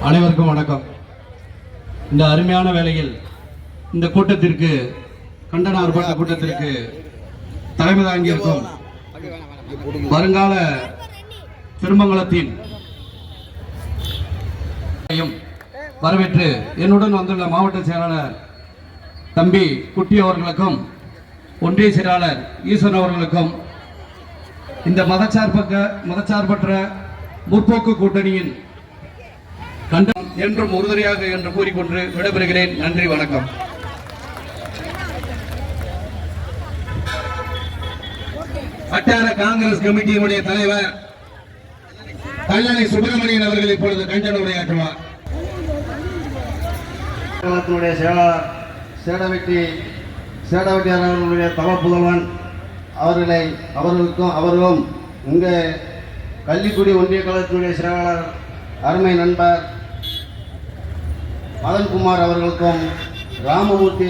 அனைவருக்கும் வணக்கம். இந்த அருமையான வேளையில் இந்த கூட்டத்திற்கு கண்டன ஆர்ப்பாட்ட கூட்டத்திற்கு தலைமை தாங்கியிருக்கும் வருங்கால திருமங்கலத்தின் வரவேற்று என்னுடன் வந்துள்ள மாவட்ட செயலாளர் தம்பி குட்டி அவர்களுக்கும் ஒன்றிய செயலாளர் ஈஸ்வரன் அவர்களுக்கும் இந்த மதச்சார்பற்ற முற்போக்கு கூட்டணியின் கண்டனம் என்றும் உறுதுணையாக என்று கூறிக்கொண்டு விடைபெறுகிறேன். நன்றி, வணக்கம். வட்டார காங்கிரஸ் கமிட்டியினுடைய தலைவர் கல்லணை சுப்பிரமணியன் அவர்கள் இப்பொழுது கண்டன உரையாற்றுவார். செயலாளர் சேடவெட்டி அவர்களுடைய தவ புதல்வன் அவர்களும் இங்கே கள்ளிக்குடி ஒன்றிய கழகத்தினுடைய செயலாளர் அருமை நண்பர் மதன்குமார் அவர்களுக்கும் ராமமூர்த்தி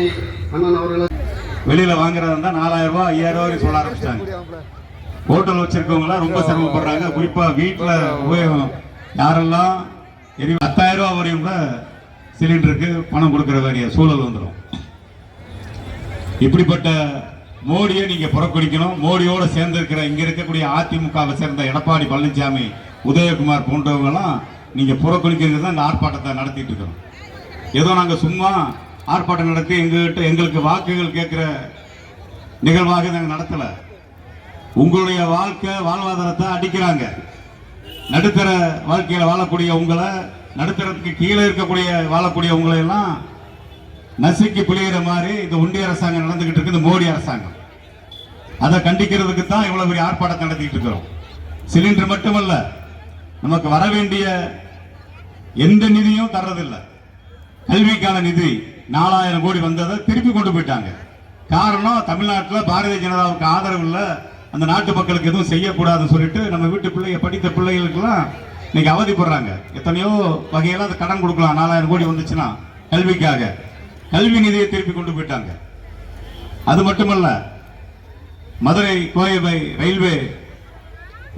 அண்ணன் அவர்களுக்கும் வெளியில வாங்குறதா 4000 ரூபாய் 5000 ரூபாய் சொல்ல ஆரம்பிச்சிட்டாங்க. ஹோட்டல் வச்சிருக்கவங்க ரொம்ப சிரமப்படுறாங்க. குறிப்பா வீட்டுல உபயோகம் யாரெல்லாம் 10,000 ரூபாய் வரையும் கூட சிலிண்டருக்கு பணம் கொடுக்கிற வேண்டிய சூழல் வந்துடும். இப்படிப்பட்ட மோடியை நீங்க புறக்கணிக்கணும். மோடியோட சேர்ந்து இருக்கிற இங்க இருக்கக்கூடிய அதிமுகவை சேர்ந்த எடப்பாடி பழனிசாமி, உதயகுமார் போன்றவங்க எல்லாம் நீங்க புறக்கணிக்கிறது தான் இந்த ஆர்ப்பாட்டத்தை நடத்திட்டு இருக்கிறோம். ஏதோ நாங்க சும்மா ஆர்ப்பாட்டம் நடத்தி எங்களுக்கு வாக்குகள் கேட்கிற நிகழ்வாக நாங்கள் நடத்தல. உங்களுடைய வாழ்வாதாரத்தை அடிக்கிறாங்க. நடுத்தர வாழ்க்கையில வாழக்கூடிய உங்களை, நடுத்தரத்துக்கு கீழே இருக்கக்கூடிய வாழக்கூடிய உங்களை எல்லாம் நசுக்கி பிழிகிற மாதிரி இந்த ஒன்றிய அரசாங்கம் நடந்துகிட்டு இருக்கு, இந்த மோடி அரசாங்கம். அதை கண்டிக்கிறதுக்கு தான் இவ்வளவு பெரிய ஆர்ப்பாட்டத்தை நடத்திட்டு இருக்கிறோம். சிலிண்டர் மட்டுமல்ல, நமக்கு வர வேண்டிய எந்த நிதியும் தர்றதில்லை. கல்விக்கான நிதி 4000 கோடி வந்ததை திருப்பி கொண்டு போயிட்டாங்க. காரணம், தமிழ்நாட்டில் பாரதிய ஜனதாவுக்கு ஆதரவு இல்லை, அந்த நாட்டு மக்களுக்கு எதுவும் செய்யக்கூடாதுன்னு சொல்லிட்டு நம்ம வீட்டு படித்த பிள்ளைகளுக்கெல்லாம் இன்னைக்கு அவதிப்படுறாங்க. எத்தனையோ வகையில அதை கடன் கொடுக்கலாம். 4000 கோடி வந்துச்சுன்னா கல்விக்காக, கல்வி நிதியை திருப்பி கொண்டு போயிட்டாங்க. அது மட்டுமல்ல, மதுரை கோயம்பை ரயில்வே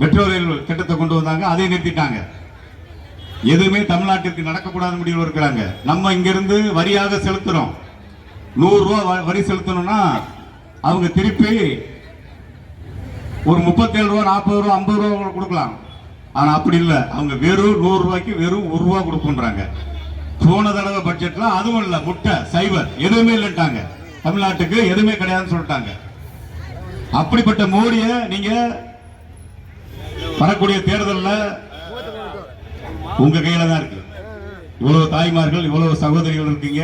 மெட்ரோ ரயில் திட்டத்தை கொண்டு வந்தாங்க, அதை நிறுத்திட்டாங்க. எதுவுமே தமிழ்நாட்டிற்கு நடக்கக்கூடாத முடிவில் இருக்கிறாங்க. நம்ம இங்கிருந்து வரியாக செலுத்துறோம். 100 ரூபாய் வரி செலுத்தணும்னா அவங்க திருப்பி ஒரு 37 ரூபா, 40 ரூபா, 50 ரூபா கொடுக்கலாம். ஆனா அப்படி இல்லை. அவங்க வெறும் 100 ரூபாய்க்கு வெறும் 1 ரூபா கொடுக்குன்றாங்க. போன தடவை பட்ஜெட்ல அதுவும் இல்லை, முட்டை சைபர் எதுவுமே இல்லைட்டாங்க. தமிழ்நாட்டுக்கு எதுவுமே கிடையாதுன்னு சொல்லிட்டாங்க. அப்படிப்பட்ட மோடியை நீங்க வரக்கூடிய தேர்தலில் உங்க கையில தான் இருக்கு. இவ்வளவு தாய்மார்கள், இவ்வளவு சகோதரிகள் இருக்கீங்க.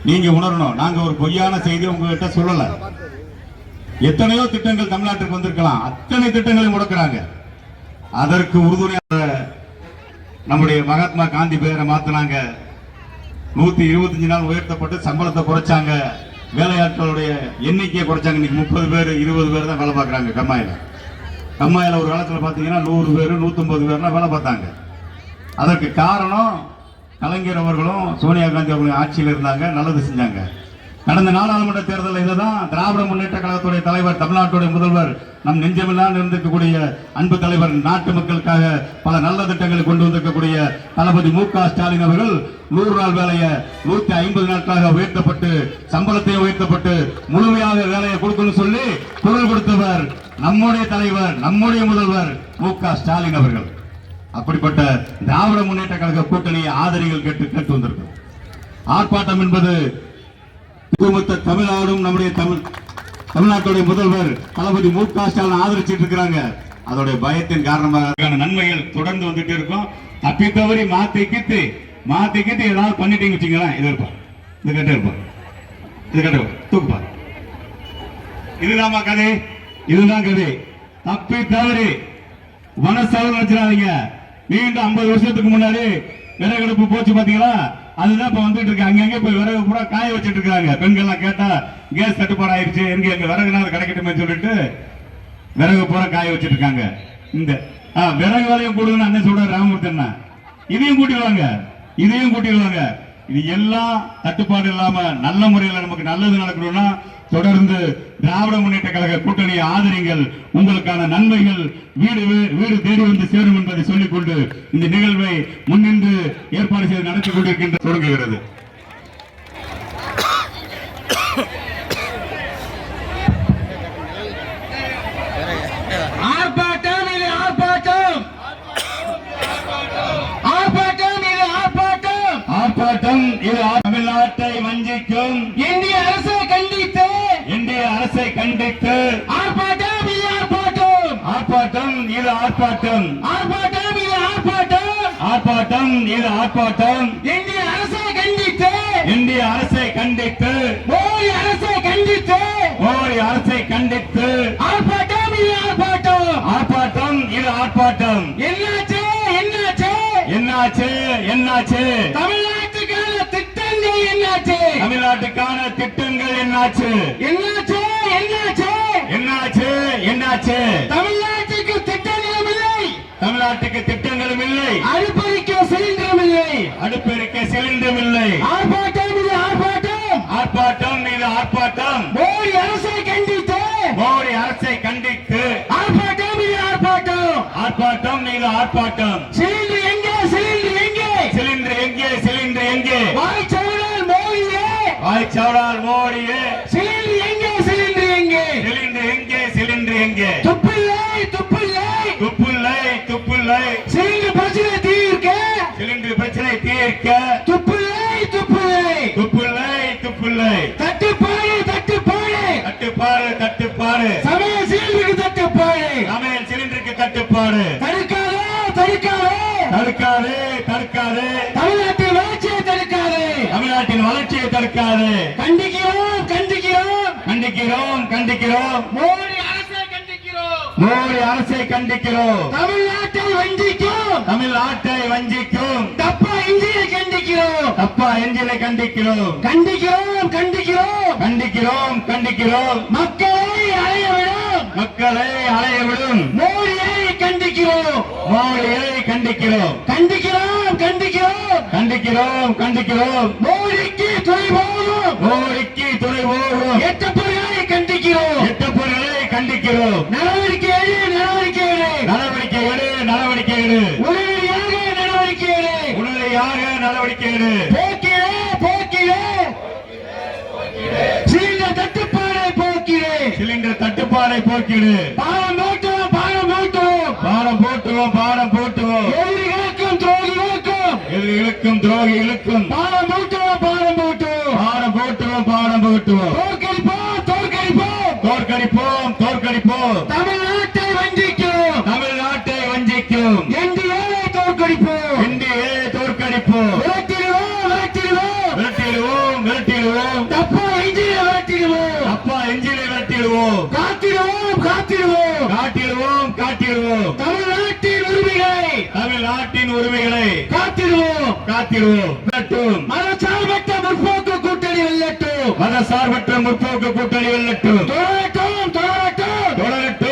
நீங்க உணரணும். நாங்க ஒரு பொய்யான செய்தி உங்ககிட்ட சொல்லல. எத்தனையோ திட்டங்கள் தமிழ்நாட்டுக்கு வந்திருக்கலாம், அத்தனை திட்டங்களையும் முடக்கிறாங்க. அதற்கு உறுதுணையாக நம்முடைய மகாத்மா காந்தி பெயரை மாத்தினாங்க. 125 நாள் உயர்த்தப்பட்டு சம்பளத்தை குறைச்சாங்க. வேலையாட்களுடைய எண்ணிக்கையை குறைச்சாங்க. இன்னைக்கு 30 பேர் 20 பேர் தான் வேலை பார்க்கறாங்க. கம்மாயில ஒரு காலத்தில் பார்த்தீங்கன்னா 100 பேர் 150 பேர்லாம் வேலை பார்த்தாங்க. அதற்கு காரணம், கலைஞர் அவர்களும் சோனியா காந்தி அவர்களும் ஆட்சியில் இருந்தாங்க, நல்லது செஞ்சாங்க. கடந்த நாடாளுமன்ற தேர்தலில் இதுதான் திராவிட முன்னேற்ற கழகத்துடைய தலைவர், தமிழ்நாட்டுடைய முதல்வர், நம் நெஞ்சமெல்லாம் இருந்திருக்கக்கூடிய அன்பு தலைவர், நாட்டு மக்களுக்காக பல நல்ல திட்டங்களை கொண்டு வந்திருக்கக்கூடிய தளபதி மு.க. ஸ்டாலின் அவர்கள் 100 நாள் வேலையை 150 நாட்களாக உயர்த்தப்பட்டு, சம்பளத்தையும் உயர்த்தப்பட்டு, முழுமையாக வேலையை கொடுக்கணும்னு சொல்லி குரல் கொடுத்தவர் நம்முடைய தலைவர், நம்முடைய முதல்வர் மு.க. ஸ்டாலின் அவர்கள். அப்படிப்பட்ட திராவிட முன்னேற்ற கழக கூட்டணியை ஆதரிகள் கேட்டு வந்திருக்கிறோம். ஆர்ப்பாட்டம் என்பது தமிழ்நாடும் நம்முடைய தமிழ்நாட்டுடைய முதல்வர் தளபதி மு.க. ஸ்டாலின் ஆதரிச்சிட்டு இருக்கிறாங்க. அதோடைய பயத்தின் காரணமாக நன்மைகள் தொடர்ந்து வந்துட்டு இருக்கும். தப்பி தவறி மாத்தி கிட்டு ஏதாவது பண்ணிட்டீங்க வச்சுங்களேன், இது இருப்பான், இது கட்ட இருப்பான், இது கட்ட தூக்குப்பா. இதுதான் கதை, இதுதான் கதை. தப்பி தவறி மனசால நினைச்சிடாதீங்க. மீண்டும் 50 வருஷத்துக்கு முன்னாடி விறகடுப்பு போச்சு பாத்தீங்களா, அதுதான் இப்ப வந்துட்டு இருக்கு. அங்கங்க போய் விறகு பூரா காய வச்சுட்டு இருக்காங்க. பெண்கள்லாம் கேட்டா கேஸ் தட்டுப்பாடு ஆயிடுச்சு, எங்க விறகுனால கிடைக்கட்டுமே சொல்லிட்டு விறகு பூரா காய வச்சுட்டு இருக்காங்க. இந்த விறகு வேலையும் கூடுதுன்னு அண்ணன் சொல்றாரு ராமமூர்த்தி அண்ணா. இதையும் கூட்டிடுவாங்க. இது எல்லாம் தட்டுப்பாடு இல்லாம நல்ல முறையில் நமக்கு நல்லது நடக்கணும்னா தொடர்ந்து திராவிட முன்னேற்ற கழக கூட்டணியை ஆதரிங்கள். உங்களுக்கான நன்மைகள் வீடு வீடு தேடி வந்து சேரும் என்பதை சொல்லிக்கொண்டு இந்த நிகழ்வை முன்னின்று ஏற்பாடு செய்து நடத்தி கொண்டிருக்கின்ற தொடங்குகிறது. ஆர்ப்பாட்டம் இது ஆர்ப்பாட்டம், ஆர்ப்பாட்டம் இது ஆர்ப்பாட்டம், ஆர்ப்பாட்டம் இது தமிழ்நாட்டை வஞ்சிக்கும் இந்திய அரசை கண்டித்து, இந்திய அரசை கண்டித்து ஆர்ப்பாட்டம் இது ஆர்ப்பாட்டம், ஆர்ப்பாட்டம் இது ஆர்ப்பாட்டம், ஆர்ப்பாட்டம் இது ஆர்ப்பாட்டம், ஆர்ப்பாட்டம் இது ஆர்ப்பாட்டம், இந்திய அரசை கண்டித்து, இந்திய அரசை கண்டித்து, மோடி அரசை கண்டித்து, மோடி அரசை கண்டித்து ஆர்ப்பாட்டம் இது ஆர்ப்பாட்டம், ஆர்ப்பாட்டம் இது ஆர்ப்பாட்டம். என்னாச்சு என்னாச்சு என்னாச்சு என்னாச்சு? தமிழ்நாட்டுக்கான திட்டங்கள் என்னாச்சு? தமிழ்நாட்டுக்கான திட்டங்கள் என்னாச்சு? என்னாச்சு என்னாச்சு என்னாச்சு என்னாச்சு? தமிழ்நாட்டுக்கு திட்டங்களும் இல்லை, தமிழ்நாட்டுக்கு திட்டங்களும் இல்லை, அடுப்பெரிக்க சிலிண்டரும் இல்லை, அடுப்பெரிக்க சிலிண்டரும் இல்லை. ஆர்ப்பாட்டம் இது ஆர்ப்பாட்டம், ஆர்ப்பாட்டம் இது ஆர்ப்பாட்டம், மோடி அரசை கண்டித்து, மோடி அரசை கண்டித்து ஆர்ப்பாட்டம் இது ஆர்ப்பாட்டம், ஆர்ப்பாட்டம் இது ஆர்ப்பாட்டம். சிலிண்டர் எங்கே? சிலிண்டர் எங்கே? சிலிண்டர் எங்கே? சிலிண்டர் எங்கே? வாய்ச்சவடால் மோடியே, வாய்ச்சவடால் மோடியே, சிலிண்டர் எங்கே? சிலிண்டர் எங்கே? சிலிண்டர் எங்கே? சிலிண்டர் எங்கே? துப்பில்லை துப்பில்லை துப்பில்லை துப்பில்லை. சிலிண்டர் பிரச்சனை தீர்க்க, சிலிண்டர் பிரச்சனை தீர்க்க துப்பில்லை துப்பில்லை துப்பில்லை துப்பில்லை. தட்டுப்பாடு தட்டுப்பாடு தட்டுப்பாடு தட்டுப்பாடு, சமையல் சிலிண்டருக்கு தட்டுப்பாடு, சமையல் சிலிண்டருக்கு தட்டுப்பாடு. தடுக்காதே தடுக்காதே தடுக்காதே தடுக்காதே, தமிழ்நாட்டின் வளர்ச்சியை தடுக்காதே, தமிழ்நாட்டின் வளர்ச்சியை தடுக்காதே. கண்டிக்கிறோம் கண்டிக்கிறோம் கண்டிக்கிறோம் கண்டிக்கிறோம், மோடி அரசை கண்டிக்கிறோம், மோடி அரசை கண்டிக்கிறோம். தமிழ்நாட்டை வஞ்சிக்கும், தமிழ்நாட்டை வஞ்சிக்கும் தப்பா இந்தியை கண்டிக்கிறோம், தப்பா எஞ்சினை கண்டிக்கிறோம், கண்டிக்கிறோம் கண்டிக்கிறோம் கண்டிக்கிறோம் கண்டிக்கிறோம். மக்களை அலையவிடும், மக்களை அலையவிடும் மோடியை கண்டிக்கிறோம், மோடியை கண்டிக்கிறோம், கண்டிக்கிறோம் கண்டிக்கிறோம் கண்டிக்கிறோம் கண்டிக்கிறோம். மோடிக்கு துணை போகும், மோடிக்கு துணை போகும் எட்டப்பொருளை கண்டிக்கிறோம், எட்டப்பொருளை கண்டிக்கிறோம். நடவடிக்கை எடு, நடவடிக்கை எடு, நடவடிக்கை எடு, நடவடிக்கை எடு, உடனடியாக நடவடிக்கை எடு, உடனடியாக நடவடிக்கை எடு. போக்கிடு போக்கிடு சிலிண்டர் தட்டுப்பாடை போக்கிடு, சிலிண்டர் தட்டுப்பாடை போக்கிடு. பாடம் போட்டுவோம் பாடம் போட்டுவோம் பாடம் போட்டுவோம் பாடம் போட்டுவோம். எதிரிகளுக்கும் துரோகிகளுக்கும், எதிரிகளுக்கும் துரோகிகளுக்கும் பாடம் போட்டுவோம் பாடம் போட்டுவோம் பாடம் போட்டுவோம் பாடம் போட்டுவோம். தோற்கடிப்போம் தோற்கடிப்போம் தோற்கடிப்போம் தோற்கடிப்போம். தமிழ்நாட்டை வஞ்சிக்கும், தமிழ்நாட்டை வஞ்சிக்கும் என்டிஏவை தோற்கடிப்போம், என்டிஏ தோற்கடிப்போம். விரட்டிடுவோம் விரட்டிடுவோம் விரட்டிடுவோம் விரட்டிடுவோம். தப்பா எஞ்சினை விரட்டிடுவோம், தப்பா எஞ்சினை விரட்டிடுவோம். காத்திடுவோம் காத்திடுவோம் காட்டிடுவோம் காட்டிடுவோம். தமிழ்நாட்டின் உரிமைகளை, தமிழ்நாட்டின் உரிமைகளை காத்திடுவோம் காத்திடுவோம். வெல்லட்டும் மதசார்பற்ற முற்போக்கு கூட்டணி, வெல்லட்டும் மதசார்பற்ற முற்போக்கு கூட்டணி, வெல்லட்டும். தொடரட்டும் தொடரட்டும் தொடரட்டும்